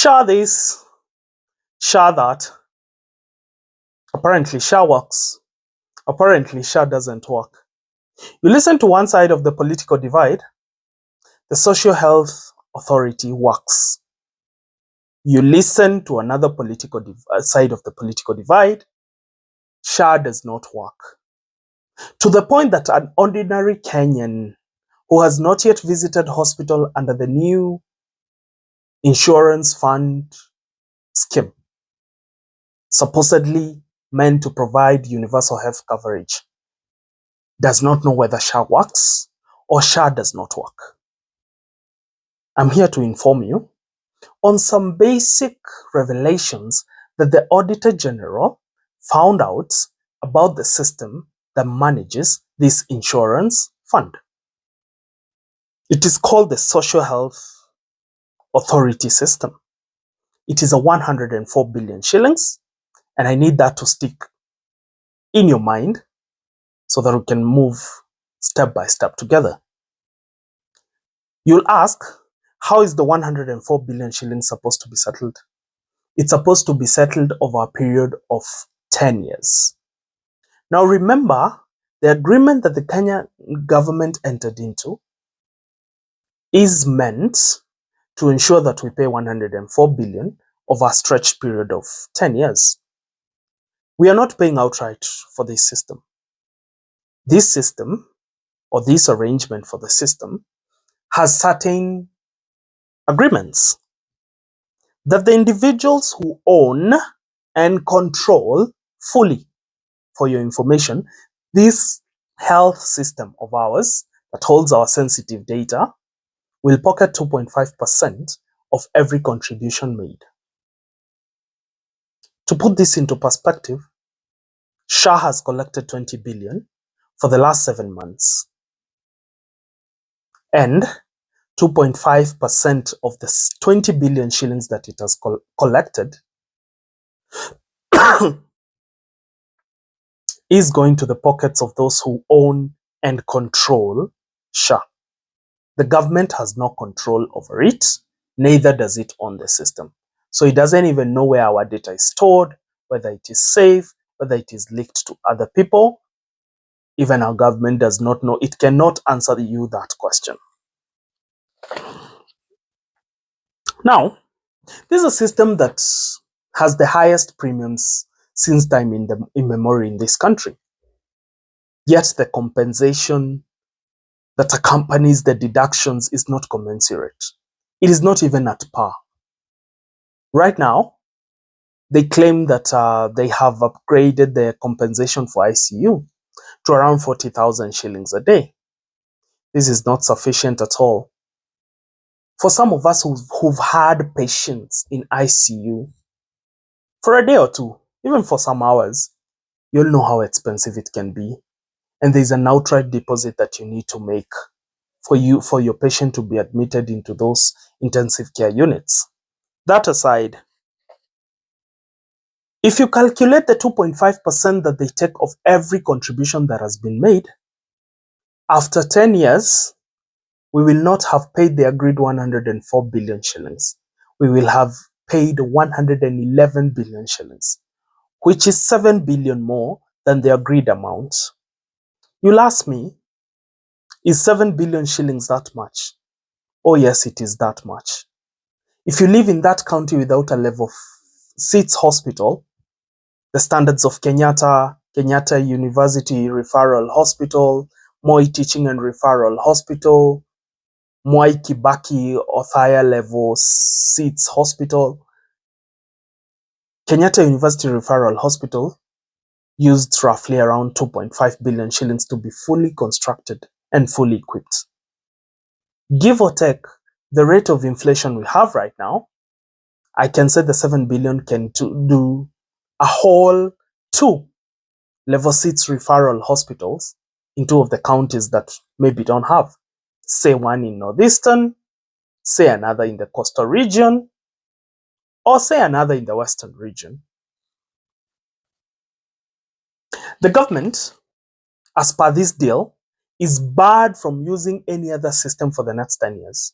SHA this, SHA that. Apparently SHA works. Apparently SHA doesn't work. You listen to one side of the political divide, the Social Health Authority works. You listen to another political side of the political divide, SHA does not work. To the point that an ordinary Kenyan who has not yet visited hospital under the new insurance fund scheme, supposedly meant to provide universal health coverage, does not know whether SHA works or SHA does not work. I'm here to inform you on some basic revelations that the Auditor General found out about the system that manages this insurance fund. It is called the Social Health Authority system. It is a 104 billion shillings, and I need that to stick in your mind so that we can move step by step together. You'll ask, how is the 104 billion shillings supposed to be settled? It's supposed to be settled over a period of 10 years. Now remember, the agreement that the Kenya government entered into is meant to ensure that we pay 104 billion over a stretched period of 10 years. We are not paying outright for this system. This system, or this arrangement for the system, has certain agreements that the individuals who own and control fully, for your information, this health system of ours that holds our sensitive data will pocket 2.5% of every contribution made. To put this into perspective, SHA has collected 20 billion for the last 7 months, and 2.5% of the 20 billion shillings that it has collected is going to the pockets of those who own and control SHA. The government has no control over it, neither does it own the system. So it doesn't even know where our data is stored, whether it is safe, whether it is leaked to other people. Even our government does not know. It cannot answer you that question. Now, this is a system that has the highest premiums since time immemorial in this country. Yet the compensation that accompanies the deductions is not commensurate. It is not even at par. Right now, they claim that they have upgraded their compensation for ICU to around 40,000 shillings a day. This is not sufficient at all. For some of us who've had patients in ICU for a day or two, even for some hours, you'll know how expensive it can be. And there's an outright deposit that you need to make for your patient to be admitted into those intensive care units. That aside, if you calculate the 2.5% that they take of every contribution that has been made, after 10 years, we will not have paid the agreed 104 billion shillings. We will have paid 111 billion shillings, which is 7 billion more than the agreed amount. You'll ask me, is 7 billion shillings that much? Oh yes, it is that much. If you live in that county without a level 6 hospital, the standards of Kenyatta University Referral Hospital, Moi Teaching and Referral Hospital, Mwai Kibaki Othaya Level 6 Hospital, Kenyatta University Referral Hospital used roughly around 2.5 billion shillings to be fully constructed and fully equipped. Give or take the rate of inflation we have right now, I can say the 7 billion can do a whole 2 level 6 referral hospitals in 2 of the counties that maybe don't have. Say one in Northeastern, say another in the coastal region, or say another in the western region. The government, as per this deal, is barred from using any other system for the next 10 years.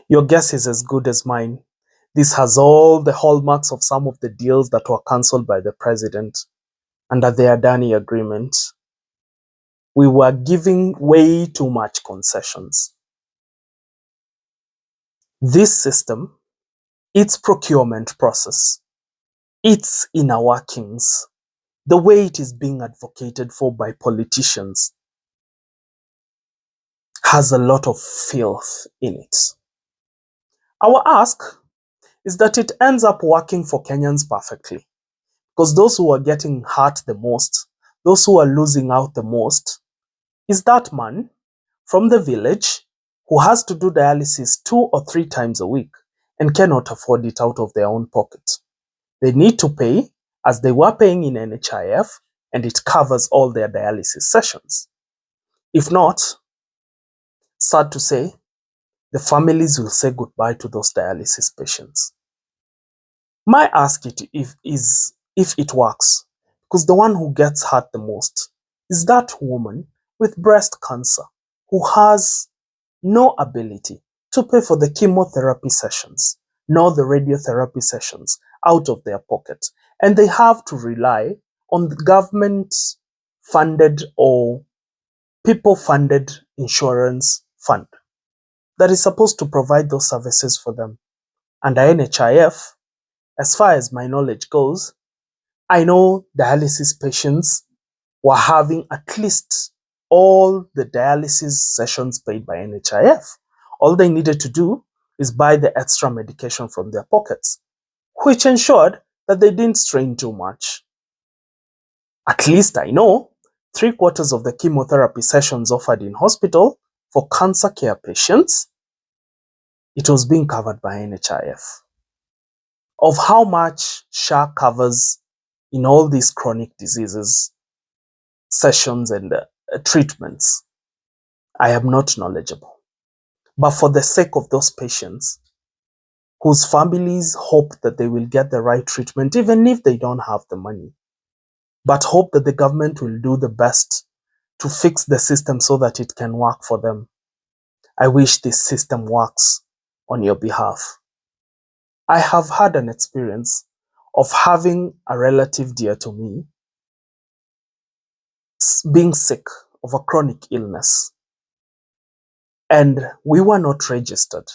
Your guess is as good as mine. This has all the hallmarks of some of the deals that were cancelled by the president under the Adani agreement. We were giving way too much concessions. This system, its procurement process, its inner workings, the way it is being advocated for by politicians, has a lot of filth in it. Our ask is that it ends up working for Kenyans perfectly, because those who are getting hurt the most, those who are losing out the most, is that man from the village who has to do dialysis 2 or 3 times a week and cannot afford it out of their own pocket. They need to pay as they were paying in NHIF, and it covers all their dialysis sessions. If not, sad to say, the families will say goodbye to those dialysis patients. My ask is if it works, because the one who gets hurt the most is that woman with breast cancer who has no ability to pay for the chemotherapy sessions, nor the radiotherapy sessions out of their pocket. And they have to rely on the government-funded or people-funded insurance fund that is supposed to provide those services for them. Under NHIF, as far as my knowledge goes, I know dialysis patients were having at least all the dialysis sessions paid by NHIF. All they needed to do is buy the extra medication from their pockets, which ensured that they didn't strain too much. At least I know 3/4 of the chemotherapy sessions offered in hospital for cancer care patients, it was being covered by NHIF. Of how much SHA covers in all these chronic diseases, sessions and treatments, I am not knowledgeable. But for the sake of those patients whose families hope that they will get the right treatment, even if they don't have the money, but hope that the government will do the best to fix the system so that it can work for them, I wish this system works on your behalf. I have had an experience of having a relative dear to me being sick of a chronic illness, and we were not registered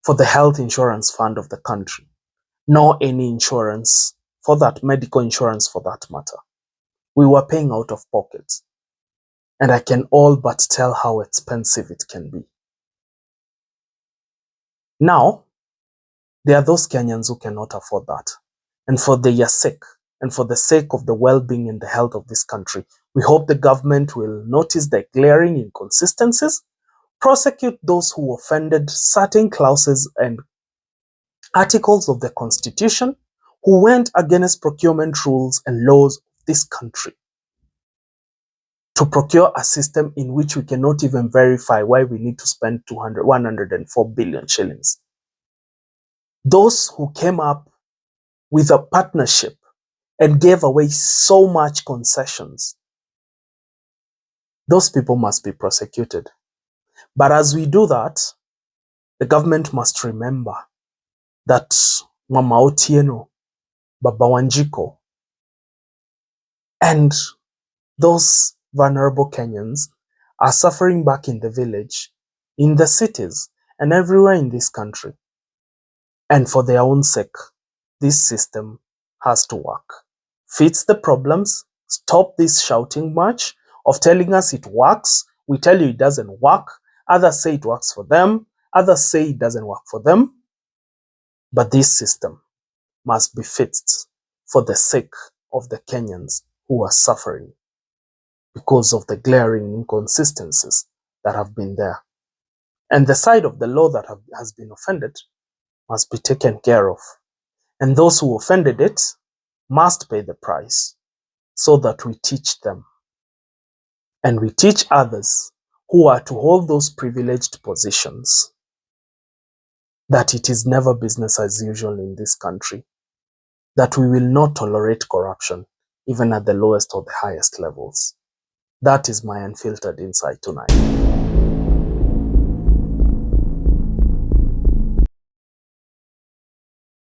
for the health insurance fund of the country, nor any insurance for that, medical insurance for that matter. We were paying out of pocket, and I can all but tell how expensive it can be. Now, there are those Kenyans who cannot afford that, and for their sake, and for the sake of the well-being and the health of this country, we hope the government will notice the glaring inconsistencies, prosecute those who offended certain clauses and articles of the Constitution, who went against procurement rules and laws of this country, to procure a system in which we cannot even verify why we need to spend 104 billion shillings. Those who came up with a partnership and gave away so much concessions, those people must be prosecuted. But as we do that, the government must remember that Mama Otieno, Baba Wanjiko, and those vulnerable Kenyans are suffering back in the village, in the cities, and everywhere in this country. And for their own sake, this system has to work. Fix the problems, stop this shouting match of telling us it works, we tell you it doesn't work, others say it works for them, others say it doesn't work for them. But this system must be fixed for the sake of the Kenyans who are suffering because of the glaring inconsistencies that have been there. And the side of the law that has been offended must be taken care of. And those who offended it must pay the price so that we teach them. And we teach others who are to hold those privileged positions that it is never business as usual in this country, that we will not tolerate corruption, even at the lowest or the highest levels. That is my unfiltered insight tonight.